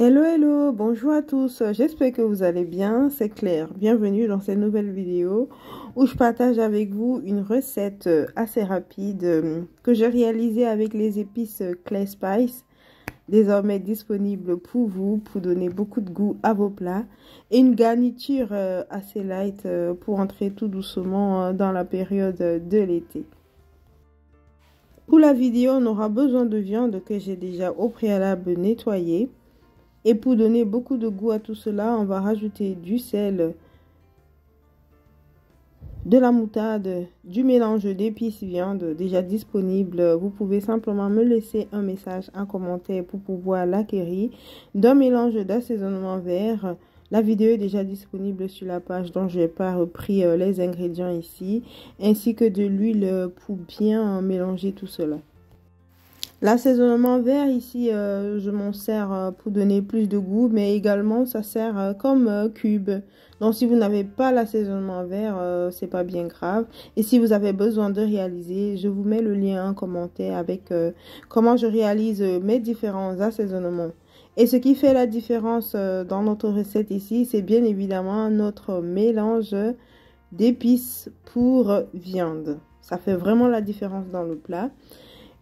Hello, hello, bonjour à tous, j'espère que vous allez bien, c'est Claire. Bienvenue dans cette nouvelle vidéo où je partage avec vous une recette assez rapide que j'ai réalisée avec les épices Clay Spice, désormais disponible pour vous, pour donner beaucoup de goût à vos plats, et une garniture assez light pour entrer tout doucement dans la période de l'été. Pour la vidéo, on aura besoin de viande que j'ai déjà au préalable nettoyée. Et pour donner beaucoup de goût à tout cela, on va rajouter du sel, de la moutarde, du mélange d'épices viande déjà disponible. Vous pouvez simplement me laisser un message, un commentaire pour pouvoir l'acquérir. D'un mélange d'assaisonnement vert. La vidéo est déjà disponible sur la page dont je n'ai pas repris les ingrédients ici. Ainsi que de l'huile pour bien mélanger tout cela. L'assaisonnement vert ici, je m'en sers pour donner plus de goût, mais également ça sert comme cube. Donc si vous n'avez pas l'assaisonnement vert, c'est pas bien grave. Et si vous avez besoin de réaliser, je vous mets le lien en commentaire avec comment je réalise mes différents assaisonnements. Et ce qui fait la différence dans notre recette ici, c'est bien évidemment notre mélange d'épices pour viande. Ça fait vraiment la différence dans le plat.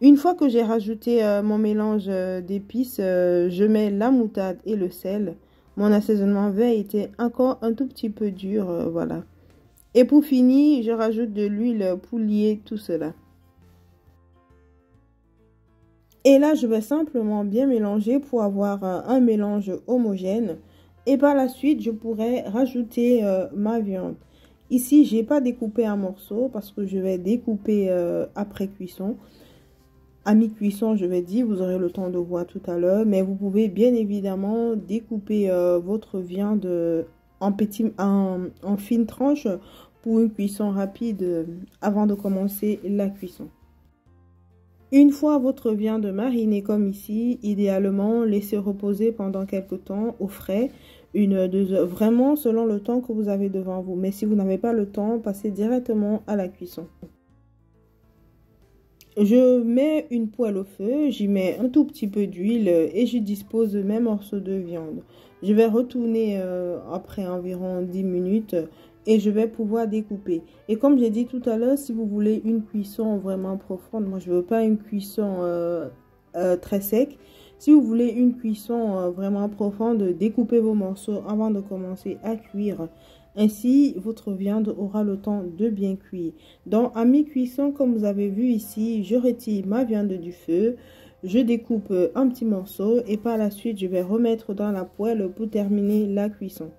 Une fois que j'ai rajouté mon mélange d'épices, je mets la moutarde et le sel. Mon assaisonnement vert était encore un tout petit peu dur, voilà. Et pour finir, je rajoute de l'huile pour lier tout cela. Et là, je vais simplement bien mélanger pour avoir un mélange homogène. Et par la suite, je pourrais rajouter ma viande. Ici, je n'ai pas découpé en morceaux parce que je vais découper après cuisson. À mi-cuisson, je vais dire, vous aurez le temps de voir tout à l'heure, mais vous pouvez bien évidemment découper votre viande en fines tranches pour une cuisson rapide avant de commencer la cuisson. Une fois votre viande marinée comme ici, idéalement, laissez reposer pendant quelques temps au frais, 1-2 heures, vraiment selon le temps que vous avez devant vous. Mais si vous n'avez pas le temps, passez directement à la cuisson. Je mets une poêle au feu, j'y mets un tout petit peu d'huile et je dispose mes morceaux de viande. Je vais retourner après environ 10 minutes et je vais pouvoir découper. Et comme j'ai dit tout à l'heure, si vous voulez une cuisson vraiment profonde, moi je ne veux pas une cuisson très sec. Si vous voulez une cuisson vraiment profonde, découpez vos morceaux avant de commencer à cuire. Ainsi, votre viande aura le temps de bien cuire. Donc, à mi-cuisson, comme vous avez vu ici, je retire ma viande du feu. Je découpe un petit morceau et par la suite, je vais remettre dans la poêle pour terminer la cuisson.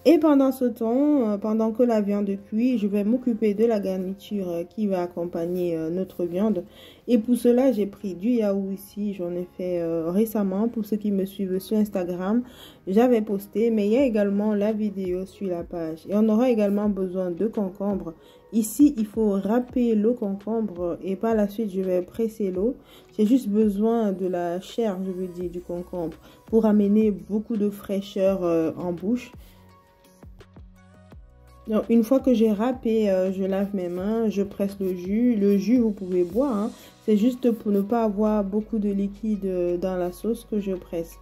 Et pendant ce temps, pendant que la viande cuit, je vais m'occuper de la garniture qui va accompagner notre viande. Et pour cela, j'ai pris du yaourt ici. J'en ai fait récemment. Pour ceux qui me suivent sur Instagram, j'avais posté. Mais il y a également la vidéo sur la page. Et on aura également besoin de concombre. Ici, il faut râper le concombre et par la suite, je vais presser l'eau. J'ai juste besoin de la chair, je veux dire, du concombre pour amener beaucoup de fraîcheur en bouche. Donc, une fois que j'ai râpé, je lave mes mains, je presse le jus. Le jus, vous pouvez boire, hein. C'est juste pour ne pas avoir beaucoup de liquide dans la sauce que je presse.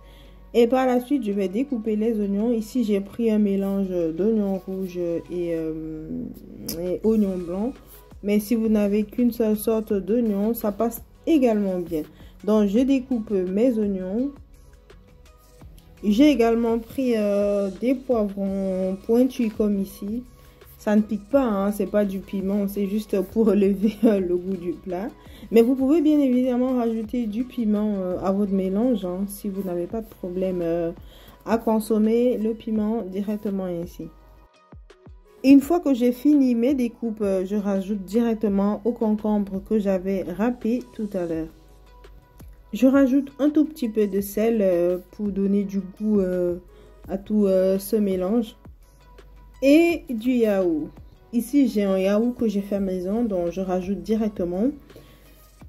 Et par la suite, je vais découper les oignons. Ici, j'ai pris un mélange d'oignons rouges et oignons blancs. Mais si vous n'avez qu'une seule sorte d'oignon, ça passe également bien. Donc, je découpe mes oignons. J'ai également pris des poivrons pointus comme ici. Ça ne pique pas, hein, c'est pas du piment, c'est juste pour relever le goût du plat. Mais vous pouvez bien évidemment rajouter du piment à votre mélange, hein, si vous n'avez pas de problème à consommer le piment directement ainsi. Une fois que j'ai fini mes découpes, je rajoute directement au concombre que j'avais râpé tout à l'heure. Je rajoute un tout petit peu de sel pour donner du goût à tout ce mélange. Et du yaourt. Ici, j'ai un yaourt que j'ai fait à maison, donc je rajoute directement.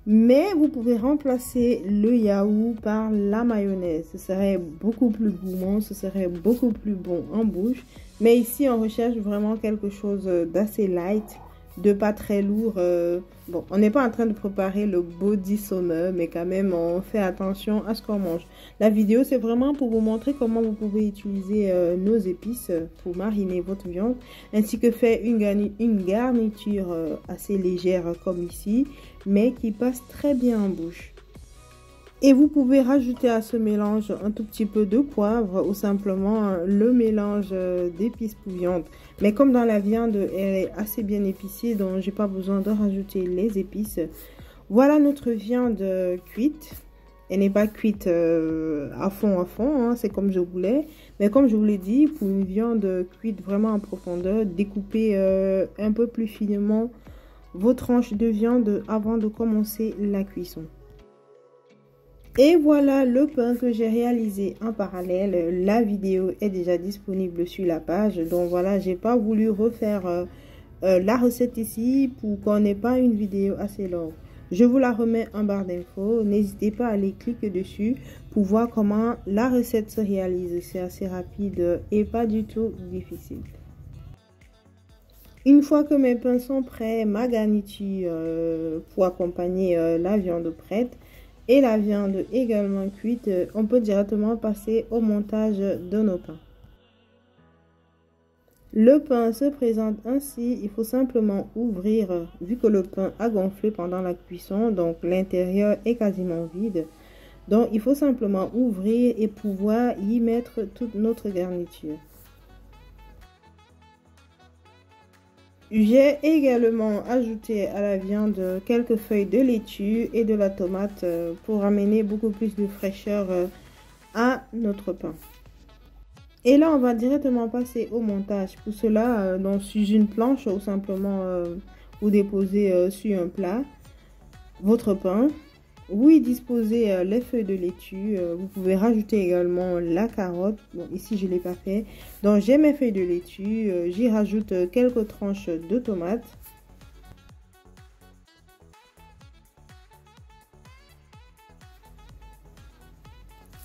Mais vous pouvez remplacer le yaourt par la mayonnaise. Ce serait beaucoup plus gourmand, ce serait beaucoup plus bon en bouche. Mais ici, on recherche vraiment quelque chose d'assez light. de pas très lourd. Bon, on n'est pas en train de préparer le body summer, mais quand même, on fait attention à ce qu'on mange. La vidéo, c'est vraiment pour vous montrer comment vous pouvez utiliser nos épices pour mariner votre viande, ainsi que faire une garniture assez légère comme ici, mais qui passe très bien en bouche. Et vous pouvez rajouter à ce mélange un tout petit peu de poivre ou simplement le mélange d'épices pour viande. Mais comme dans la viande, elle est assez bien épicée, donc j'ai pas besoin de rajouter les épices. Voilà notre viande cuite. Elle n'est pas cuite à fond, hein, c'est comme je voulais. Mais comme je vous l'ai dit, pour une viande cuite vraiment en profondeur, découpez un peu plus finement vos tranches de viande avant de commencer la cuisson. Et voilà le pain que j'ai réalisé en parallèle. La vidéo est déjà disponible sur la page. Donc voilà, j'ai pas voulu refaire la recette ici pour qu'on n'ait pas une vidéo assez longue. Je vous la remets en barre d'infos. N'hésitez pas à aller cliquer dessus pour voir comment la recette se réalise. C'est assez rapide et pas du tout difficile. Une fois que mes pains sont prêts, ma garniture pour accompagner la viande prête, et la viande également cuite, on peut directement passer au montage de nos pains. Le pain se présente ainsi, il faut simplement ouvrir, vu que le pain a gonflé pendant la cuisson, donc l'intérieur est quasiment vide. Donc il faut simplement ouvrir et pouvoir y mettre toute notre garniture. J'ai également ajouté à la viande quelques feuilles de laitue et de la tomate pour amener beaucoup plus de fraîcheur à notre pain. Et là, on va directement passer au montage. Pour cela, donc, sur une planche ou simplement vous déposez sur un plat votre pain. Vous y disposez les feuilles de laitue. Vous pouvez rajouter également la carotte. Bon, ici, je ne l'ai pas fait. Donc, j'ai mes feuilles de laitue. J'y rajoute quelques tranches de tomates.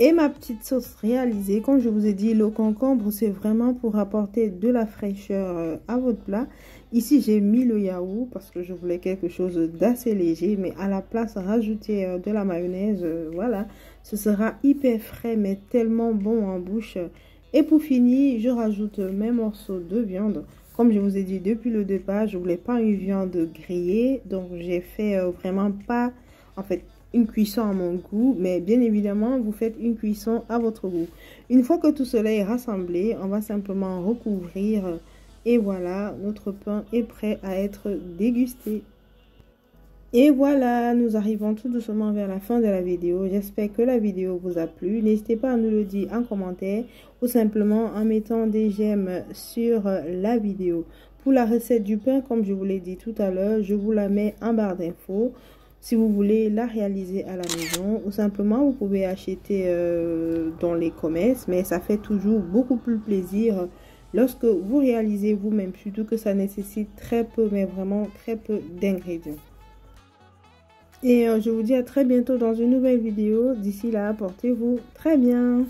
Et ma petite sauce réalisée. Comme je vous ai dit, le concombre, c'est vraiment pour apporter de la fraîcheur à votre plat. Ici, j'ai mis le yaourt parce que je voulais quelque chose d'assez léger. Mais à la place, rajouter de la mayonnaise, voilà. Ce sera hyper frais, mais tellement bon en bouche. Et pour finir, je rajoute mes morceaux de viande. Comme je vous ai dit depuis le départ, je voulais pas une viande grillée. Donc, j'ai fait vraiment pas... En fait, une cuisson à mon goût, mais bien évidemment, vous faites une cuisson à votre goût. Une fois que tout cela est rassemblé, on va simplement recouvrir et voilà, notre pain est prêt à être dégusté. Et voilà, nous arrivons tout doucement vers la fin de la vidéo. J'espère que la vidéo vous a plu. N'hésitez pas à nous le dire en commentaire ou simplement en mettant des j'aime sur la vidéo. Pour la recette du pain, comme je vous l'ai dit tout à l'heure, je vous la mets en barre d'infos. Si vous voulez la réaliser à la maison ou simplement vous pouvez acheter dans les commerces, mais ça fait toujours beaucoup plus plaisir lorsque vous réalisez vous-même, surtout que ça nécessite très peu, mais vraiment très peu d'ingrédients. Et je vous dis à très bientôt dans une nouvelle vidéo. D'ici là, portez-vous très bien.